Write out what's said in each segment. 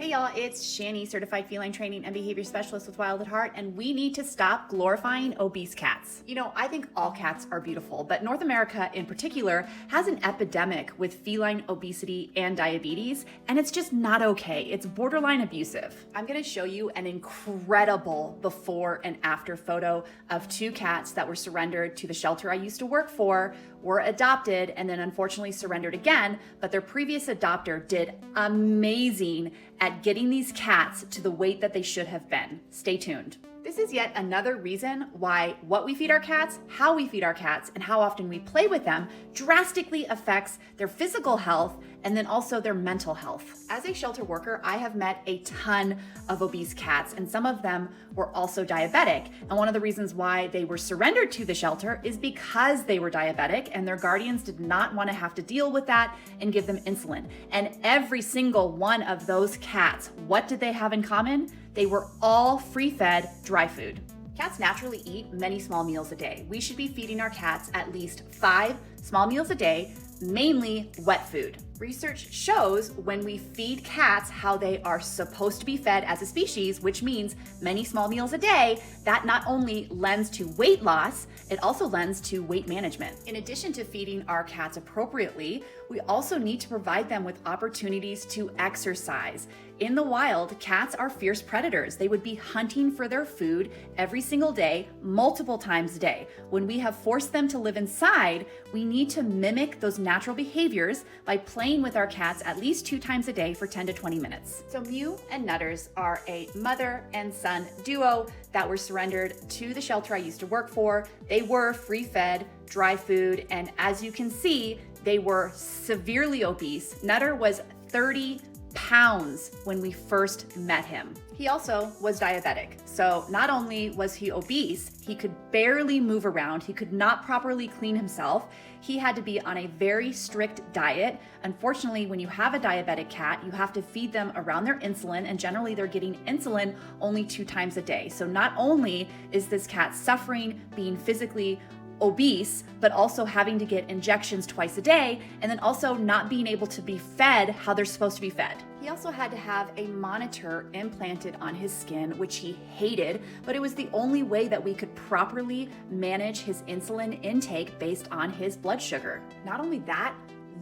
Hey y'all, it's Shani, certified feline training and behavior specialist with Wild at Heart, and we need to stop glorifying obese cats. You know, I think all cats are beautiful, but North America in particular has an epidemic with feline obesity and diabetes, and it's just not okay. It's borderline abusive. I'm gonna show you an incredible before and after photo of two cats that were surrendered to the shelter I used to work for, were adopted, and then unfortunately surrendered again, but their previous adopter did amazing at getting these cats to the weight that they should have been. Stay tuned. This is yet another reason why what we feed our cats, how we feed our cats, and how often we play with them drastically affects their physical health and then also their mental health. As a shelter worker, I have met a ton of obese cats, and some of them were also diabetic. And one of the reasons why they were surrendered to the shelter is because they were diabetic and their guardians did not want to have to deal with that and give them insulin. And every single one of those cats, what did they have in common? They were all free-fed dry food. Cats naturally eat many small meals a day. We should be feeding our cats at least 5 small meals a day, mainly wet food. Research shows when we feed cats how they are supposed to be fed as a species, which means many small meals a day, that not only lends to weight loss, it also lends to weight management. In addition to feeding our cats appropriately, we also need to provide them with opportunities to exercise. In the wild, cats are fierce predators. They would be hunting for their food every single day, multiple times a day. When we have forced them to live inside, we need to mimic those natural behaviors by playing with our cats at least 2 times a day for 10 to 20 minutes. So Mew and Nutters are a mother and son duo that were surrendered to the shelter I used to work for. They were free-fed dry food, and as you can see, they were severely obese. Nutter was 30 pounds when we first met him. He also was diabetic. So not only was he obese, he could barely move around. He could not properly clean himself. He had to be on a very strict diet. Unfortunately, when you have a diabetic cat, you have to feed them around their insulin, and generally they're getting insulin only 2 times a day. So not only is this cat suffering, being physically obese, but also having to get injections twice a day, and then also not being able to be fed how they're supposed to be fed. He also had to have a monitor implanted on his skin, which he hated, but it was the only way that we could properly manage his insulin intake based on his blood sugar. Not only that,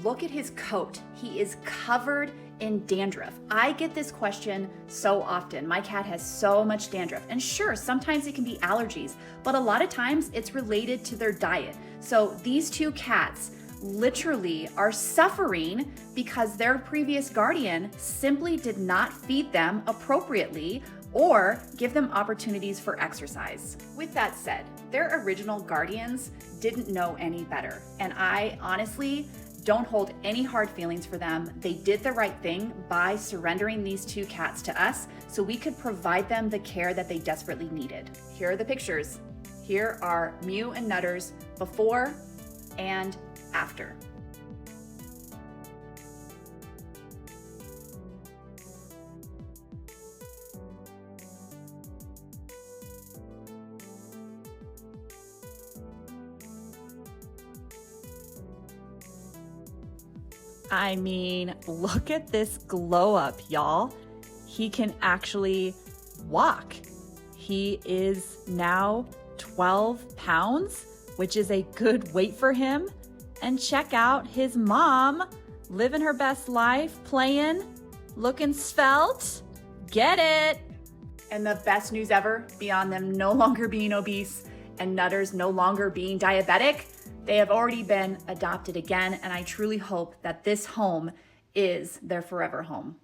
look at his coat. He is covered in dandruff. I get this question so often. My cat has so much dandruff. And sure, sometimes it can be allergies, but a lot of times it's related to their diet. So these two cats literally are suffering because their previous guardian simply did not feed them appropriately or give them opportunities for exercise. With that said, their original guardians didn't know any better. And I honestly don't hold any hard feelings for them. They did the right thing by surrendering these two cats to us so we could provide them the care that they desperately needed. Here are the pictures. Here are Mew and Nutters before and after. I mean, look at this glow up, y'all. He can actually walk. He is now 12 pounds, which is a good weight for him. And check out his mom living her best life, playing, looking svelte. Get it? And the best news ever, beyond them no longer being obese and Nutters no longer being diabetic, they have already been adopted again, and I truly hope that this home is their forever home.